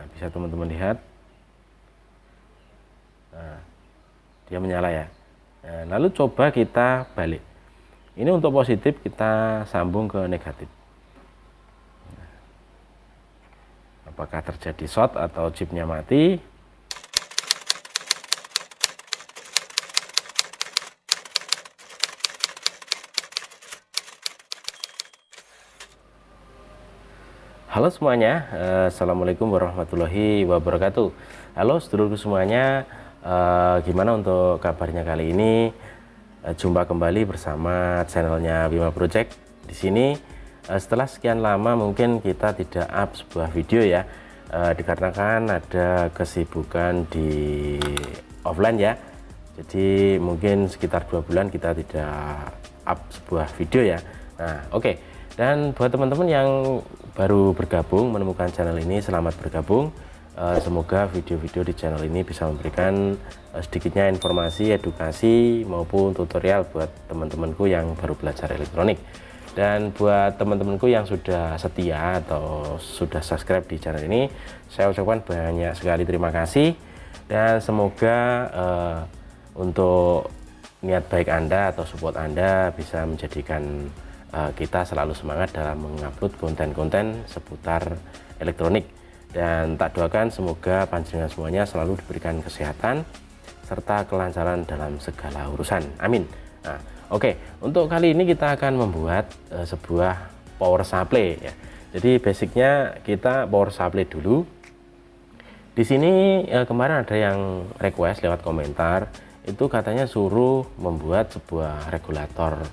Nah, bisa teman-teman lihat. Nah, dia menyala ya. Nah, lalu coba kita balik. Ini untuk positif, kita sambung ke negatif. Apakah terjadi short atau chipnya mati? Halo semuanya, Assalamualaikum warahmatullahi wabarakatuh. Halo sedulurku semuanya, gimana untuk kabarnya kali ini? Jumpa kembali bersama channelnya Bima Project. Di sini setelah sekian lama mungkin kita tidak up sebuah video ya, dikarenakan ada kesibukan di offline ya. Jadi mungkin sekitar 2 bulan kita tidak up sebuah video ya. Nah, oke. Dan buat teman-teman yang baru bergabung menemukan channel ini, selamat bergabung. Semoga video-video di channel ini bisa memberikan sedikitnya informasi, edukasi maupun tutorial buat teman-temanku yang baru belajar elektronik. Dan buat teman-temanku yang sudah setia atau sudah subscribe di channel ini, saya ucapkan banyak sekali terima kasih. Dan semoga untuk niat baik Anda atau support Anda bisa menjadikan kita selalu semangat dalam mengupload konten-konten seputar elektronik. Dan tak doakan semoga panjenengan semuanya selalu diberikan kesehatan serta kelancaran dalam segala urusan, amin. Nah, oke, untuk kali ini kita akan membuat sebuah power supply ya. Jadi basicnya kita power supply dulu. Di sini kemarin ada yang request lewat komentar, itu katanya suruh membuat sebuah regulator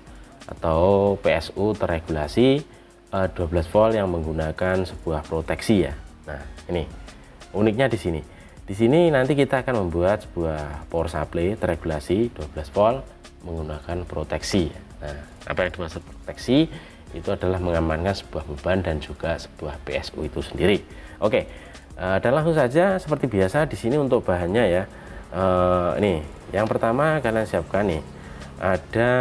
atau PSU terregulasi 12 volt yang menggunakan sebuah proteksi ya. Nah, ini uniknya di sini. Di sini nanti kita akan membuat sebuah power supply terregulasi 12 volt menggunakan proteksi. Nah, apa yang dimaksud proteksi? Itu adalah mengamankan sebuah beban dan juga sebuah PSU itu sendiri. Oke. Dan langsung saja seperti biasa di sini untuk bahannya ya. Ini yang pertama kalian siapkan nih. Ada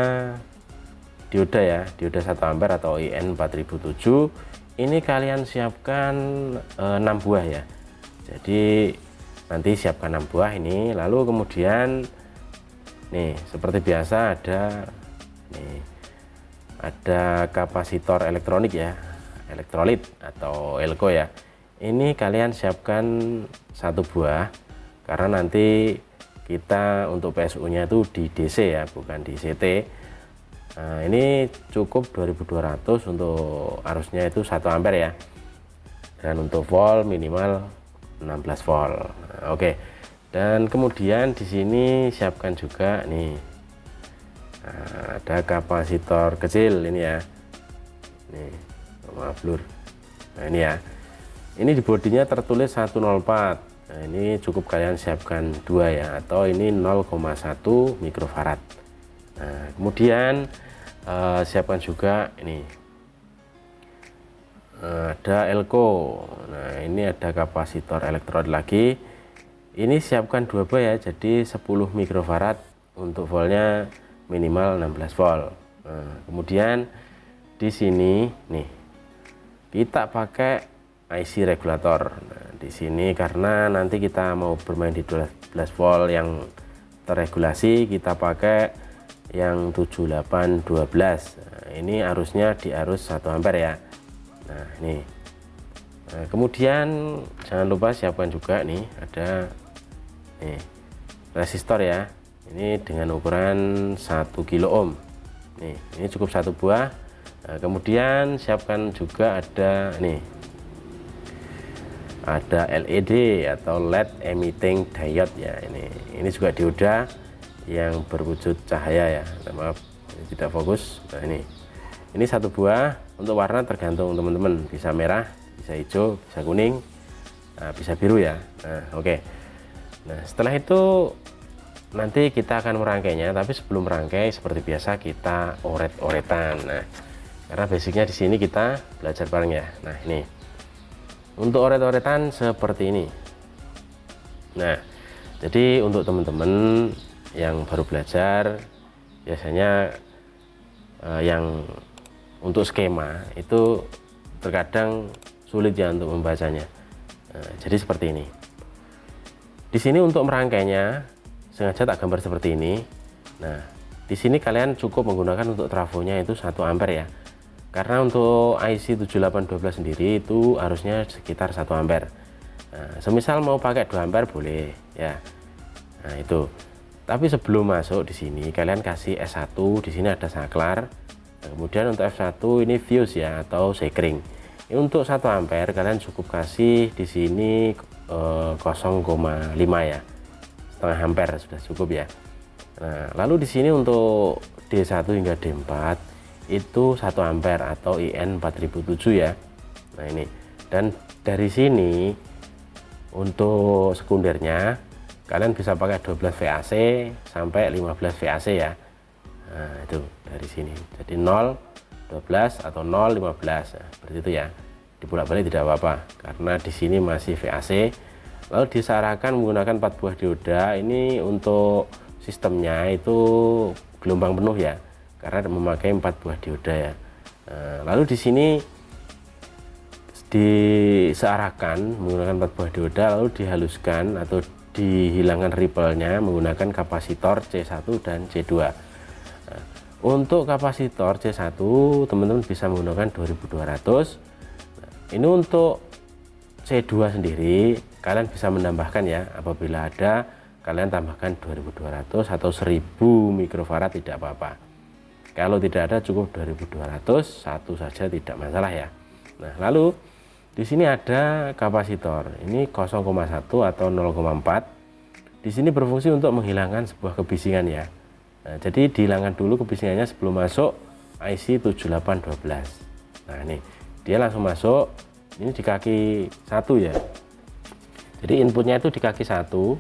dioda ya, dioda 1 ampere atau IN 4007. Ini kalian siapkan 6 buah ya. Jadi nanti siapkan 6 buah ini. Lalu kemudian nih seperti biasa ada kapasitor elektronik ya, elektrolit atau elko ya. Ini kalian siapkan 1 buah karena nanti kita untuk PSU nya itu di DC ya, bukan di CT. Nah, ini cukup 2200 untuk arusnya itu 1 ampere ya. Dan untuk volt minimal 16 volt. Nah, oke. Dan kemudian di sini siapkan juga nih. Nah, ada kapasitor kecil ini ya. Nih, maaf blur. Nah, ini ya. Ini di bodinya tertulis 104. Nah, ini cukup kalian siapkan 2 ya, atau ini 0,1 mikrofarad. Nah, kemudian siapkan juga ini ada elko. Nah, ini ada kapasitor elektrod lagi. Ini siapkan 2 buah ya, jadi 10 mikrofarad untuk voltnya minimal 16 volt. Nah, kemudian di sini nih kita pakai IC regulator. Nah, di sini karena nanti kita mau bermain di 12 volt yang terregulasi, kita pakai yang 7812. Nah, ini arusnya di arus 1 ampere ya. Nah, ini. Nah, kemudian jangan lupa siapkan juga nih ada nih resistor ya. Ini dengan ukuran 1 kilo ohm. Nih, ini cukup 1 buah. Nah, kemudian siapkan juga ada nih. Ada LED atau LED emitting diode ya. Ini juga dioda yang berwujud cahaya ya. Maaf, ini tidak fokus. Nah, ini 1 buah. Untuk warna tergantung teman-teman, bisa merah, bisa hijau, bisa kuning, nah, bisa biru ya. Nah, oke. Nah, setelah itu nanti kita akan merangkainya, tapi sebelum merangkai seperti biasa kita oret-oretan. Nah, karena basicnya di sini kita belajar bareng ya. Nah, ini untuk oret-oretan seperti ini. Nah, jadi untuk teman-teman yang baru belajar, biasanya yang untuk skema itu terkadang sulit ya untuk membacanya. Nah, jadi seperti ini. Di sini untuk merangkainya sengaja tak gambar seperti ini. Nah, di sini kalian cukup menggunakan untuk trafonya itu 1 ampere ya. Karena untuk IC 7812 sendiri itu harusnya sekitar 1 ampere. Nah, semisal mau pakai 2 ampere boleh ya. Nah, itu. Tapi sebelum masuk di sini kalian kasih S1, di sini ada saklar. Nah, kemudian untuk F1 ini fuse ya atau sekring. Ini untuk 1 ampere kalian cukup kasih di sini 0,5 ya. Setengah ampere sudah cukup ya. Nah, lalu di sini untuk D1 hingga D4 itu 1 ampere atau IN 4007 ya. Nah, ini. Dan dari sini untuk sekundernya kalian bisa pakai 12 VAC sampai 15 VAC ya. Nah, itu dari sini. Jadi 0, 12 atau 0, 15. Nah, seperti itu ya. Dibolak-balik tidak apa-apa karena di sini masih VAC. Lalu disarankan menggunakan 4 buah dioda. Ini untuk sistemnya itu gelombang penuh ya. Karena memakai 4 buah dioda ya. Nah, lalu di sini disearahkan menggunakan 4 buah dioda lalu dihaluskan atau dihilangkan ripple-nya menggunakan kapasitor C1 dan C2. Nah, untuk kapasitor C1 teman-teman bisa menggunakan 2200. Nah, ini untuk C2 sendiri kalian bisa menambahkan ya, apabila ada kalian tambahkan 2200 atau 1000 mikrofarad tidak apa-apa. Kalau tidak ada cukup 2200, satu saja tidak masalah ya. Nah, lalu di sini ada kapasitor. Ini 0,1 atau 0,4. Di sini berfungsi untuk menghilangkan sebuah kebisingan ya. Nah, jadi dihilangkan dulu kebisingannya sebelum masuk IC 7812. Nah, ini dia langsung masuk. Ini di kaki 1 ya. Jadi inputnya itu di kaki 1,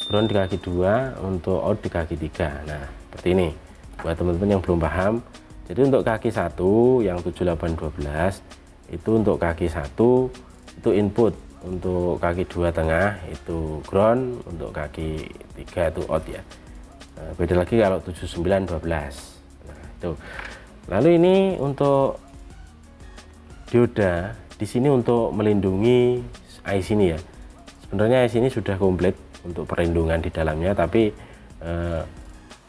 ground di kaki 2, untuk out di kaki 3. Nah, seperti ini. Buat teman-teman yang belum paham, jadi untuk kaki 1 yang 7812 itu untuk kaki 1 itu input, untuk kaki 2 tengah itu ground, untuk kaki 3 itu out ya. Nah, beda lagi kalau 7912. Nah, itu. Lalu ini untuk dioda di sini untuk melindungi IC ini ya. Sebenarnya IC ini sudah komplit untuk perlindungan di dalamnya, tapi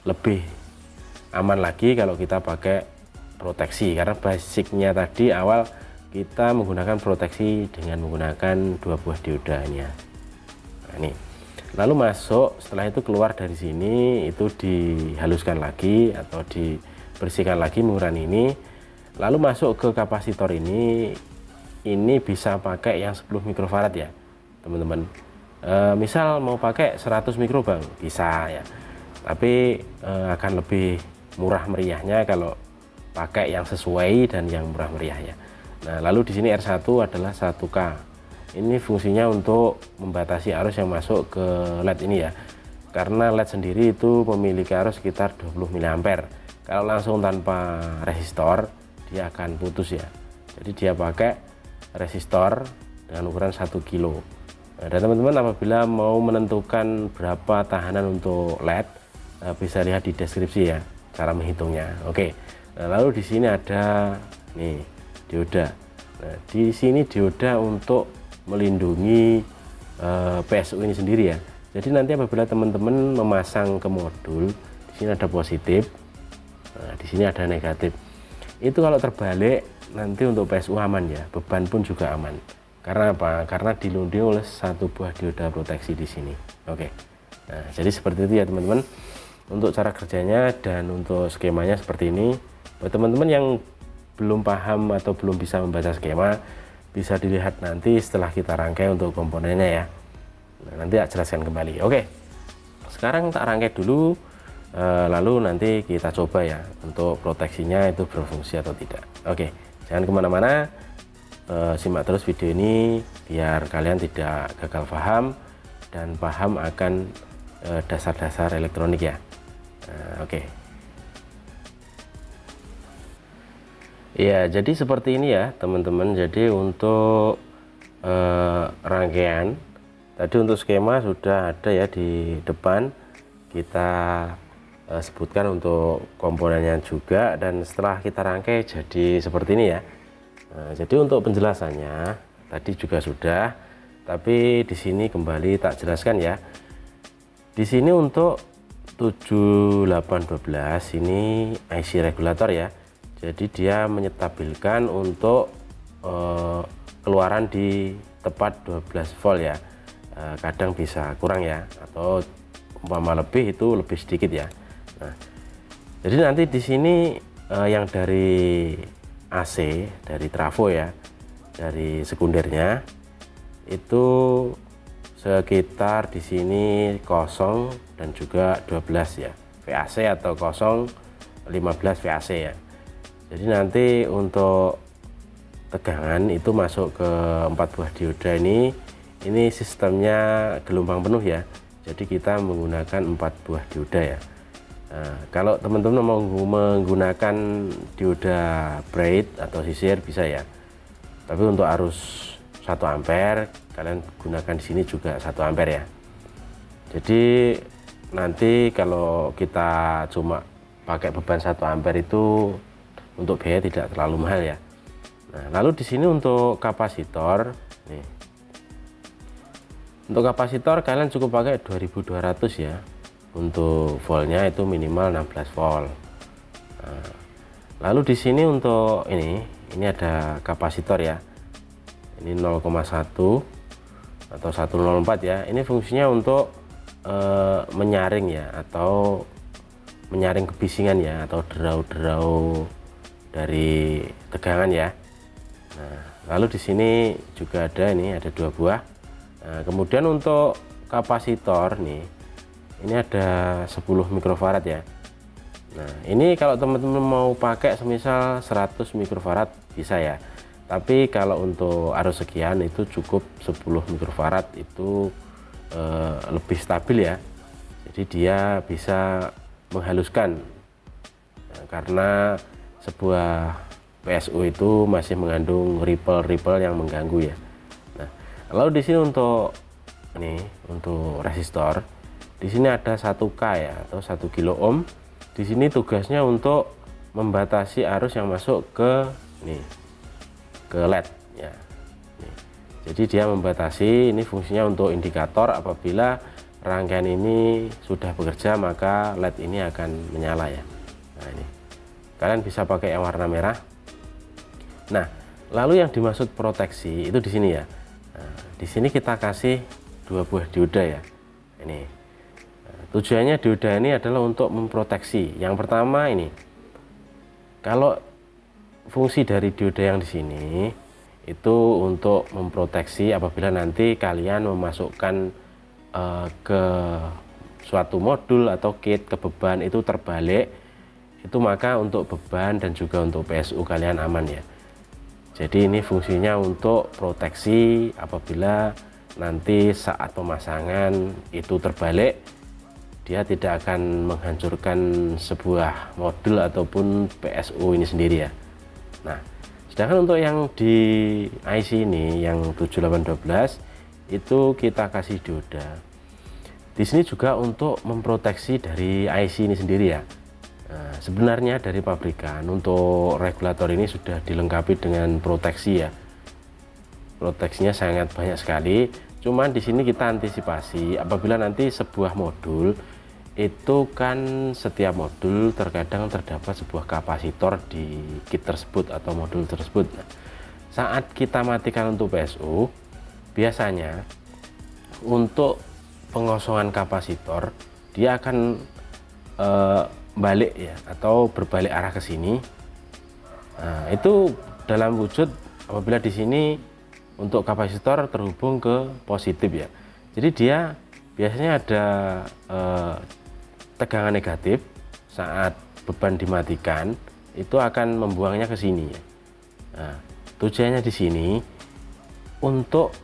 lebih aman lagi kalau kita pakai proteksi, karena basicnya tadi awal kita menggunakan proteksi dengan menggunakan 2 buah dioda ini ya. Nah, ini lalu masuk, setelah itu keluar dari sini itu dihaluskan lagi atau dibersihkan lagi menggunakan ini, lalu masuk ke kapasitor ini bisa pakai yang 10 mikrofarad ya teman-teman. Misal mau pakai 100 mikrobang bisa ya, tapi akan lebih murah meriahnya kalau pakai yang sesuai dan yang murah meriahnya. Nah, lalu di sini R1 adalah 1K. Ini fungsinya untuk membatasi arus yang masuk ke LED ini ya. Karena LED sendiri itu memiliki arus sekitar 20 mA. Kalau langsung tanpa resistor dia akan putus ya. Jadi dia pakai resistor dengan ukuran 1 kilo. Nah, dan teman-teman apabila mau menentukan berapa tahanan untuk LED bisa lihat di deskripsi ya cara menghitungnya. Oke. Nah, lalu di sini ada nih dioda. Nah, di sini dioda untuk melindungi PSU ini sendiri ya. Jadi nanti apabila teman-teman memasang ke modul, di sini ada positif. Nah, di sini ada negatif. Itu kalau terbalik nanti untuk PSU aman ya, beban pun juga aman. Karena apa? Karena dilindungi oleh 1 buah dioda proteksi di sini. Oke. Nah, jadi seperti itu ya teman-teman. Untuk cara kerjanya dan untuk skemanya seperti ini. Buat teman-teman yang belum paham atau belum bisa membaca skema, bisa dilihat nanti setelah kita rangkai untuk komponennya ya. Nah, nanti tak jelaskan kembali. Oke, sekarang tak rangkai dulu, lalu nanti kita coba ya untuk proteksinya itu berfungsi atau tidak. Oke, jangan kemana-mana, simak terus video ini biar kalian tidak gagal paham dan paham akan dasar-dasar elektronik ya. Oke. Ya, jadi seperti ini ya teman-teman. Jadi untuk rangkaian tadi untuk skema sudah ada ya di depan, kita sebutkan untuk komponennya juga, dan setelah kita rangkai jadi seperti ini ya. Nah, jadi untuk penjelasannya tadi juga sudah, Tapi di sini kembali tak jelaskan ya. Di sini untuk 7812 ini IC regulator ya. Jadi dia menyetabilkan untuk keluaran di tepat 12 volt ya. Kadang bisa kurang ya, atau umpama lebih itu lebih sedikit ya. Nah, jadi nanti di sini yang dari AC, dari trafo ya, dari sekundernya itu sekitar di sini 0 dan juga 12 ya, VAC atau 015 VAC ya. Jadi nanti untuk tegangan itu masuk ke 4 buah dioda ini sistemnya gelombang penuh ya. Jadi kita menggunakan 4 buah dioda ya. Nah, kalau teman-teman mau menggunakan dioda braid atau sisir bisa ya. Tapi untuk arus 1 ampere kalian gunakan di sini juga 1 ampere ya. Jadi nanti kalau kita cuma pakai beban 1 ampere itu untuk biaya tidak terlalu mahal ya. Nah, lalu di sini untuk kapasitor nih. Untuk kapasitor kalian cukup pakai 2200 ya. Untuk voltnya itu minimal 16 volt. Nah, lalu di sini untuk ini ada kapasitor ya. Ini 0,1 atau 104 ya. Ini fungsinya untuk menyaring ya, atau menyaring kebisingan ya, atau derau-derau dari tegangan ya. Nah, lalu di sini juga ada ada 2 buah. Nah, kemudian untuk kapasitor nih, ini ada 10 mikrofarad ya. Nah, ini kalau teman-teman mau pakai semisal 100 mikrofarad bisa ya. Tapi kalau untuk arus sekian itu cukup 10 mikrofarad itu lebih stabil ya. Jadi dia bisa menghaluskan karena sebuah PSU itu masih mengandung ripple yang mengganggu ya. Nah, lalu di sini untuk untuk resistor, di sini ada 1K ya, atau 1 kilo ohm. Di sini tugasnya untuk membatasi arus yang masuk ke LED ya. Jadi dia membatasi, ini fungsinya untuk indikator apabila rangkaian ini sudah bekerja maka LED ini akan menyala ya. Nah, ini kalian bisa pakai yang warna merah. Nah, lalu yang dimaksud proteksi itu di sini ya. Nah, di sini kita kasih 2 buah dioda ya. Ini tujuannya dioda ini adalah untuk memproteksi. Yang pertama ini, kalau fungsi dari dioda yang di sini itu untuk memproteksi apabila nanti kalian memasukkan ke suatu modul atau kit ke beban itu terbalik, itu maka untuk beban dan juga untuk PSU kalian aman ya. Jadi ini fungsinya untuk proteksi apabila nanti saat pemasangan itu terbalik, dia tidak akan menghancurkan sebuah modul ataupun PSU ini sendiri ya. Nah, sedangkan untuk yang di IC ini yang 7812 itu kita kasih dioda. Di sini juga untuk memproteksi dari IC ini sendiri ya. Nah, sebenarnya dari pabrikan untuk regulator ini sudah dilengkapi dengan proteksi ya. Proteksinya sangat banyak sekali. Cuman di sini kita antisipasi apabila nanti sebuah modul itu kan setiap modul terkadang terdapat sebuah kapasitor di kit tersebut atau modul tersebut. Nah, saat kita matikan untuk PSU, biasanya untuk pengosongan kapasitor dia akan balik ya, atau berbalik arah ke sini. Nah, itu dalam wujud apabila di sini untuk kapasitor terhubung ke positif ya. Jadi dia biasanya ada tegangan negatif saat beban dimatikan itu akan membuangnya ke sini ya. Nah, tujuannya di sini untuk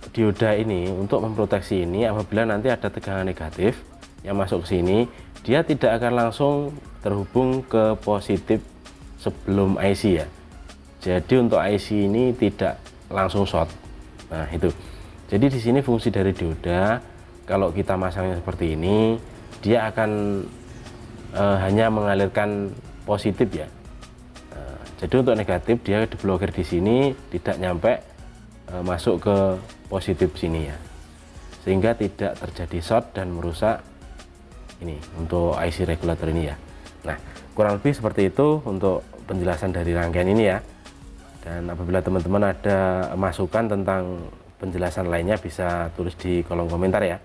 dioda ini untuk memproteksi ini apabila nanti ada tegangan negatif yang masuk ke sini, dia tidak akan langsung terhubung ke positif sebelum IC ya. Jadi untuk IC ini tidak langsung short. Nah, itu. Jadi di sini fungsi dari dioda kalau kita masangnya seperti ini, dia akan hanya mengalirkan positif ya. Nah, jadi untuk negatif dia diblokir di sini, tidak nyampe masuk ke positif sini ya, sehingga tidak terjadi short dan merusak ini untuk IC regulator ini ya. Nah, kurang lebih seperti itu untuk penjelasan dari rangkaian ini ya. Dan apabila teman-teman ada masukan tentang penjelasan lainnya bisa tulis di kolom komentar ya.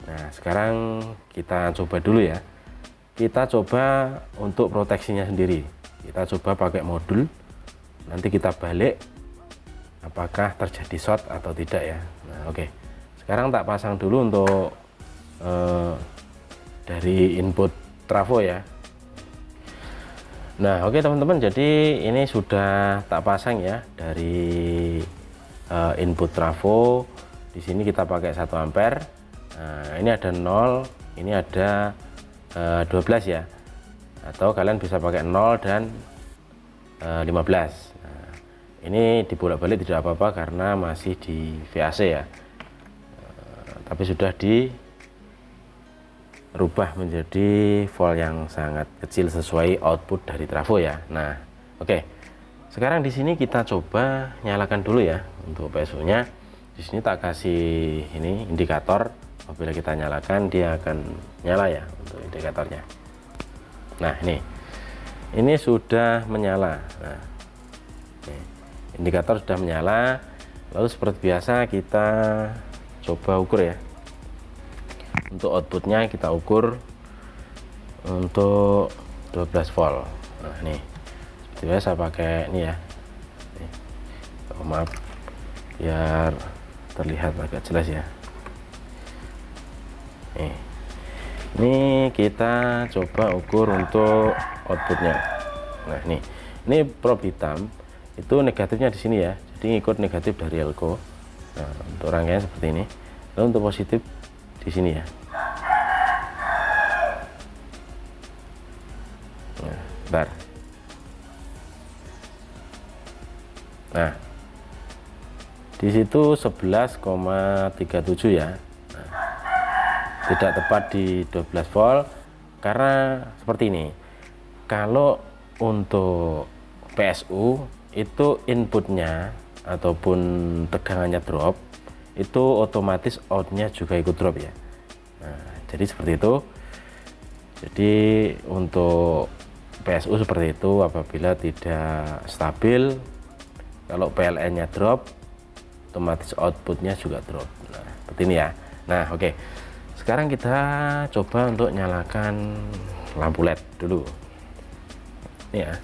Nah, sekarang kita coba dulu ya. Kita coba untuk proteksinya sendiri. Kita coba pakai modul. Nanti kita balik apakah terjadi short atau tidak ya. Nah, oke. Sekarang tak pasang dulu untuk dari input trafo ya. Nah, oke teman-teman, jadi ini sudah tak pasang ya dari input trafo. Di sini kita pakai 1 ampere. Nah, ini ada 0, ini ada 12 ya. Atau kalian bisa pakai 0 dan 15. Nah, ini dibolak-balik tidak apa-apa karena masih di VAC ya. Tapi sudah dirubah menjadi volt yang sangat kecil sesuai output dari trafo ya. Nah, oke. Sekarang di sini kita coba nyalakan dulu ya untuk PSU-nya. Di sini tak kasih ini indikator. Apabila kita nyalakan dia akan nyala ya untuk indikatornya. Nah, ini sudah menyala. Nah, indikator sudah menyala. Lalu seperti biasa kita coba ukur ya. Untuk outputnya kita ukur untuk 12 volt. Nah, ini seperti biasa pakai ini ya. Oh, maaf, biar terlihat agak jelas ya. Ini kita coba ukur untuk outputnya. Nah, ini probe hitam itu negatifnya di sini ya. Jadi ikut negatif dari elko. Nah, untuk rangkaian seperti ini. Lalu untuk positif di sini ya. Nah, bentar. Nah, di situ 11,37 ya. Nah, tidak tepat di 12 volt karena seperti ini. Kalau untuk PSU itu inputnya ataupun tegangannya drop, itu otomatis outnya juga ikut drop ya. Nah, jadi seperti itu. Jadi untuk PSU seperti itu, apabila tidak stabil, kalau PLN nya drop otomatis outputnya juga drop. Nah, seperti ini ya. Nah, oke. Sekarang kita coba untuk nyalakan lampu LED dulu. Ini ya.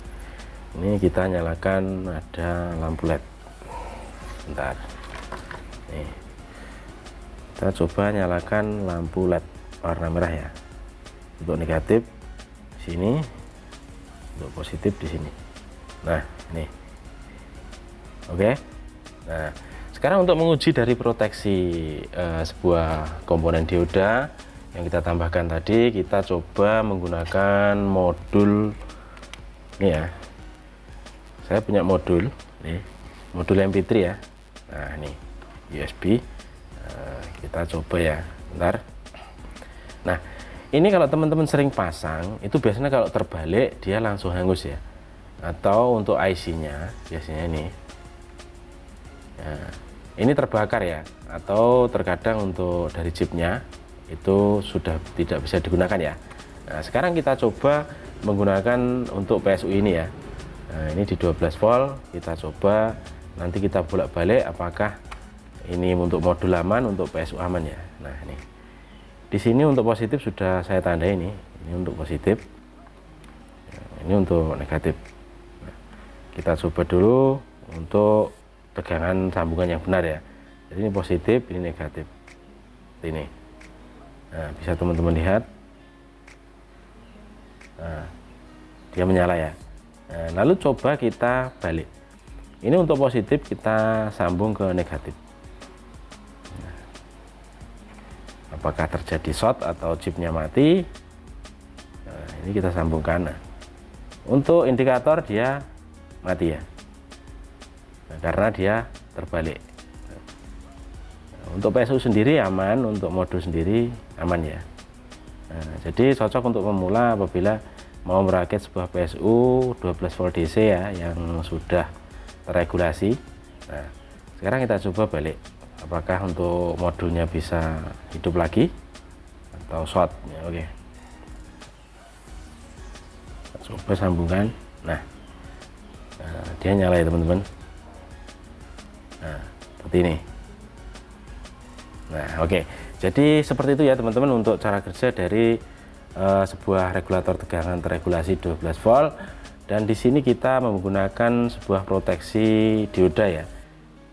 Ini kita nyalakan, ada lampu LED. Bentar. Nih. Kita coba nyalakan lampu LED warna merah ya. Untuk negatif di sini, untuk positif di sini. Nah, ini. Oke. Nah, sekarang untuk menguji dari proteksi sebuah komponen dioda yang kita tambahkan tadi, kita coba menggunakan modul ini ya. Saya punya modul nih, modul MP3 ya. Nah, ini USB. Kita coba ya, bentar. Nah, ini kalau teman-teman sering pasang, itu biasanya kalau terbalik dia langsung hangus ya. Atau untuk IC-nya biasanya ini. Nah, ini terbakar ya, atau terkadang untuk dari chipnya itu sudah tidak bisa digunakan ya. Nah, sekarang kita coba menggunakan untuk PSU ini ya. Nah, ini di 12 volt, kita coba nanti kita bolak-balik apakah ini untuk modul aman, untuk PSU aman ya. Nah, ini di sini untuk positif sudah saya tandai ini untuk positif, ini untuk negatif. Nah, kita coba dulu untuk tegangan sambungan yang benar ya. Jadi ini positif, ini negatif. Ini. Nah, bisa teman-teman lihat. Nah, dia menyala ya. Nah, lalu coba kita balik. Ini untuk positif kita sambung ke negatif. Nah, apakah terjadi short atau chipnya mati? Nah, ini kita sambungkan. Nah, untuk indikator dia mati ya. Nah, karena dia terbalik. Nah, untuk PSU sendiri aman, untuk modul sendiri aman ya. Nah, jadi cocok untuk pemula apabila mau merakit sebuah PSU 12 volt DC ya yang sudah terregulasi. Nah, sekarang kita coba balik apakah untuk modulnya bisa hidup lagi atau short ya. Oke, coba sambungkan. Nah, dia nyala ya teman-teman. Nah, seperti ini. Nah, oke. Jadi seperti itu ya teman-teman untuk cara kerja dari sebuah regulator tegangan terregulasi 12 volt, dan di sini kita menggunakan sebuah proteksi dioda ya.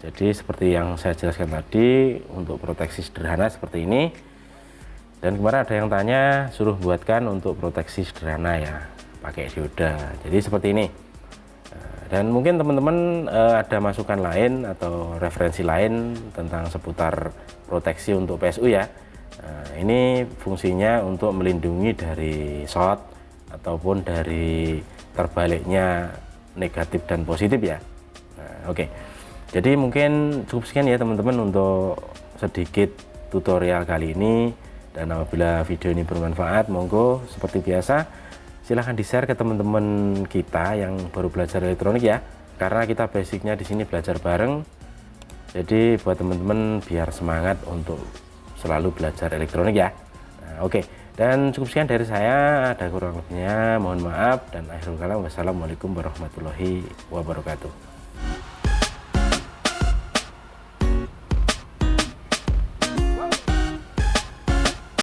Jadi seperti yang saya jelaskan tadi, untuk proteksi sederhana seperti ini. Dan kemarin ada yang tanya suruh buatkan untuk proteksi sederhana ya, pakai dioda. Jadi seperti ini. Dan mungkin teman-teman ada masukan lain atau referensi lain tentang seputar proteksi untuk PSU ya. Ini fungsinya untuk melindungi dari short ataupun dari terbaliknya negatif dan positif ya. Oke. Jadi mungkin cukup sekian ya teman-teman untuk sedikit tutorial kali ini, dan apabila video ini bermanfaat, monggo seperti biasa silahkan di-share ke teman-teman kita yang baru belajar elektronik ya, karena kita basicnya di sini belajar bareng. Jadi buat teman-teman biar semangat untuk selalu belajar elektronik ya. Nah, oke. Dan cukup sekian dari saya, ada kurang lebihnya mohon maaf, dan akhirul kalam wassalamualaikum warahmatullahi wabarakatuh.